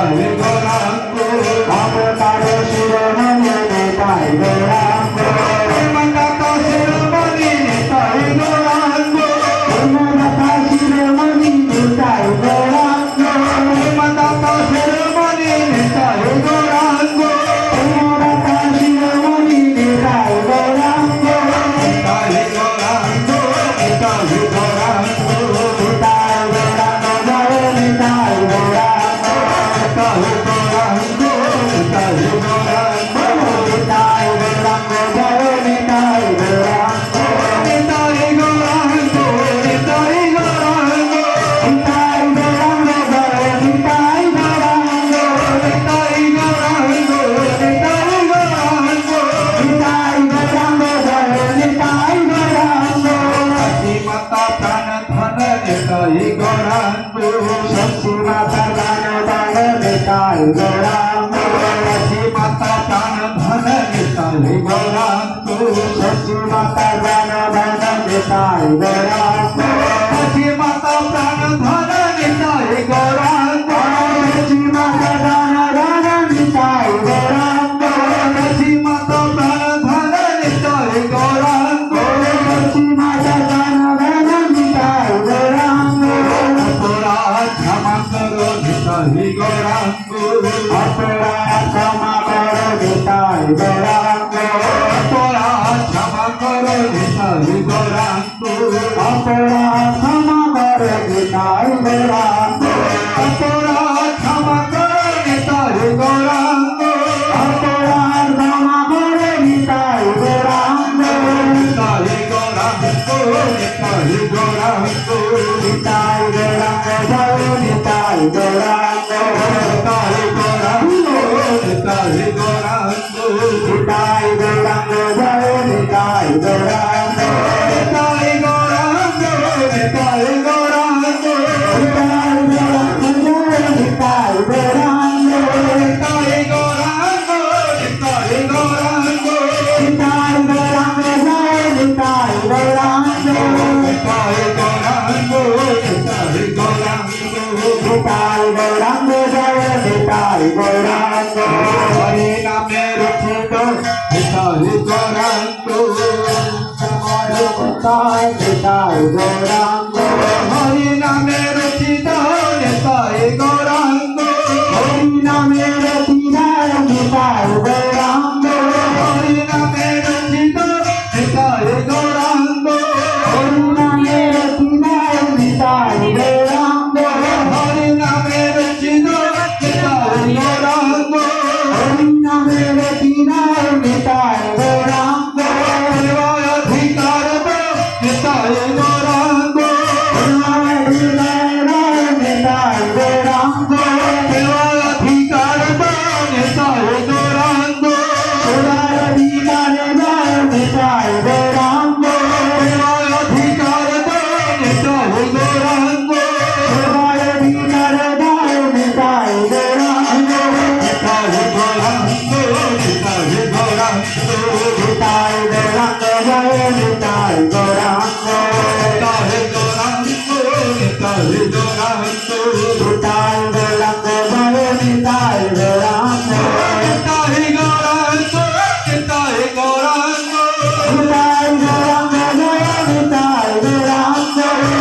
নিতাই গৌরাঙ্গ অবতার শিরোমণি নিতাই গৌরাঙ্গ মাতা শিরোমণি নিতাই গৌরাঙ্গ মাতা শিরোমণি নিতাই গৌরাঙ্গ মাতা শিরোমণি নিতাই গৌরাঙ্গ মাতা শিরোমণি নিতাই গৌরাঙ্গ নিতাই গৌরাঙ্গ নিতাই গৌরাঙ্গ নিতাই গৌরাঙ্গ জয় নিতাই গৌরাঙ্গ নিতাই গৌরাঙ্গ নিতাই গৌরাঙ্গ নিতাই গৌরাঙ্গ জয় নিতাই গৌরাঙ্গ নিতাই গৌরাঙ্গ নিতাই গৌরাঙ্গ নিতাই গৌরাঙ্গ জয় নিতাই গৌরাঙ্গ নিতাই গৌরাঙ্গ নিতাই গৌরাঙ্গ নিতাই গৌরাঙ্গ জয় নিতাই গৌরাঙ্গ কাশী মাতা প্রাণ ধন নিতাই গৌরাঙ্গ শক্তি মাতা গান গান নিতাই গৌরাঙ্গ কাশী মাতা প্রাণ ধন নিতাই গৌরাঙ্গ শক্তি মাতা গান গান নিতাই গৌরাঙ্গ কাশী মাতা প্রাণ ধন নিতাই গৌরাঙ্গ শক্তি মাতা গান গান নিতাই গৌরাঙ্গ কাশী মাতা প্রাণ ধন নিতাই গৌরাঙ্গ শক্তি মাতা গান গান নিতাই গৌরাঙ্গ অপরাধ ক্ষমা করো নিতাই গৌরাঙ্গ অপরাধ ক্ষমা কর নিতাই গৌরাঙ্গ অপরাধ ক্ষমা করো নিতাই গৌরাঙ্গ অপরাধ ক্ষমা কর নিতাই গৌরাঙ্গ অপরাধ ক্ষমা করো নিতাই গৌরাঙ্গ অপরাধ ক্ষমা কর নিতাই গৌরাঙ্গ নিতাই গৌরাঙ্গ নিতাই গৌরাঙ্গ নিতাই গৌরাঙ্গ জয় নিতাই গৌরাঙ্গ নিতাই গৌরাঙ্গ নিতাই গৌরাঙ্গ নিতাই গৌরাঙ্গ জয় নিতাই গৌরাঙ্গ নিতাই গৌরাঙ্গ নিতাই গৌরাঙ্গ নিতাই গৌরাঙ্গ জয় নিতাই গৌরাঙ্গ নিতাই গৌরাঙ্গ নিতাই গৌরাঙ্গ নিতাই গৌরাঙ্গ জয় নিতাই গৌরাঙ্গ নিতাই গৌরাঙ্গ নিতাই গৌরাঙ্গ নিতাই গৌরাঙ্গ জয় নিতাই গৌরাঙ্গ হরি নামে রচিত নিতাই গৌরাঙ্গ নিতাই নিতাই গৌরাঙ্গ হরি নামে রচিত নিতাই গৌরাঙ্গ হরি নামে রতিরায় নিতাই গৌরাঙ্গ হরি নামে রচিত নিতাই গৌরাঙ্গ হরি নামে রতিরায় নিতাই গৌরাঙ্গ হরি নামে রচিত নিতাই গৌরাঙ্গ হরি নামে রতিরায় নিতাই গৌরাঙ্গ অধিকার নিতাই গৌরাঙ্গ নিতাই গৌরাঙ্গ অধিকার নিতাই গৌরাঙ্গ নিতাই গৌরাঙ্গ অধিকার নিতাই গৌরাঙ্গ নিতাই গৌরাঙ্গ নিতাই গৌরাঙ্গ নিতাই গৌরাঙ্গ নিতাই গৌরাঙ্গ জয় নিতাই গৌরাঙ্গ নিতাই গৌরাঙ্গ নিতাই গৌরাঙ্গ নিতাই গৌরাঙ্গ জয় নিতাই গৌরাঙ্গ নিতাই গৌরাঙ্গ নিতাই গৌরাঙ্গ নিতাই গৌরাঙ্গ জয় নিতাই গৌরাঙ্গ নিতাই গৌরাঙ্গ নিতাই গৌরাঙ্গ নিতাই গৌরাঙ্গ জয়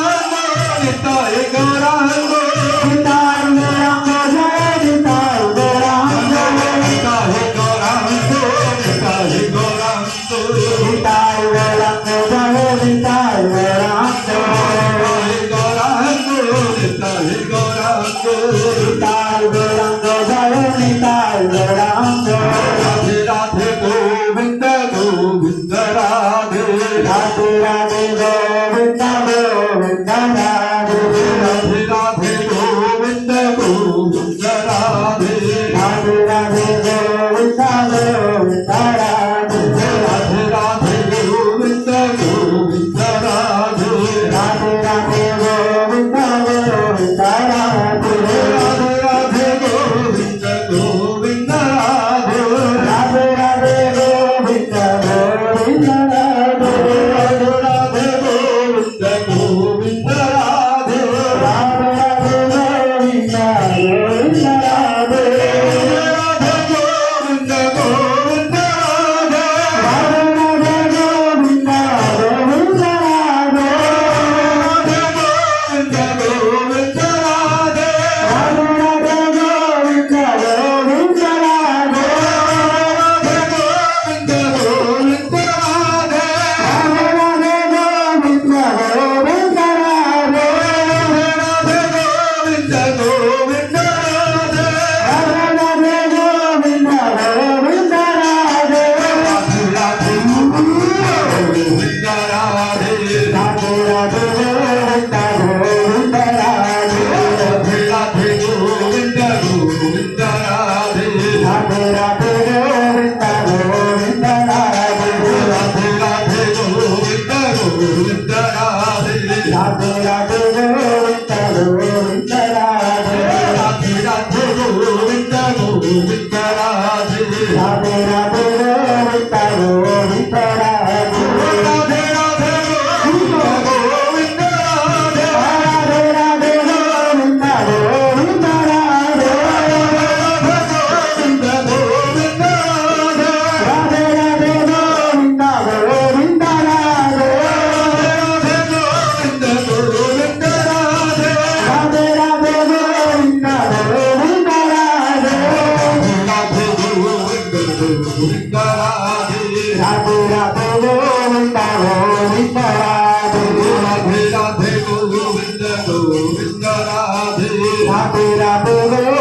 নিতাই গৌরাঙ্গ নিতাই গৌরাঙ্গ নিতাই গৌরাঙ্গ নিতাই গৌরাঙ্গ জয় নিতাই গৌরাঙ্গ নিতাই গৌরাঙ্গ নিতাই গৌরাঙ্গ জয় নিতাই গৌরাঙ্গ রাধে রাধে গোবিন্দ গোবিন্দ রাধে রাধে রাধে গোবিন্দ গোবিন্দ রাধে রাধে রাধে গোবিন্দ গোবিন্দ রাধে রাধে রাধে গোবিন্দ গোবিন্দ রাধে রাধে রাধে গোবিন্দ গোবিন্দ রাধে রাধে রাধে গোবিন্দ গোবিন্দ রাধে রাধে রাধে গোবিন্দ গোবিন্দ রাধে राधे राधे